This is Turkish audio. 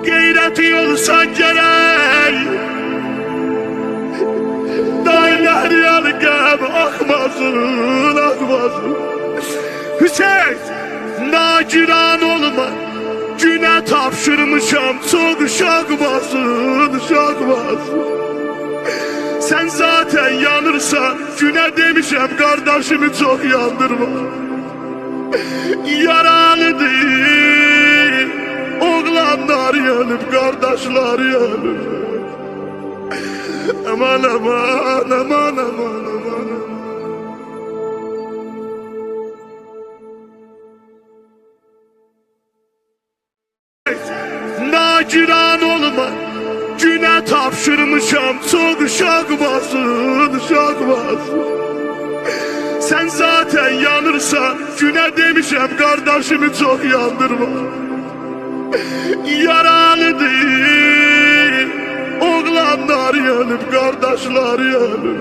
Qeyrəti olsan gərək dayılar yalqab axmasın, axmasın. Hüseyin, nagiran olma, günə tapşırmışam, çox şaqmasın, şaqmasın. Sen zaten yanırsan, günə demişəm, qardaşımı çox yandırma. Yaralıdır, oğlanlar yanıb, qardaşlar yanıb. Aman, aman, aman, aman, aman. Nagiran olma, günə tapşırmışam, çox şaqmasın, şaqmasın. Sen zaten yanırsan, günə demişəm, qardaşımı çox yandırma. Yaralıdır, oğlanlar yanıb, qardaşlar yanıb.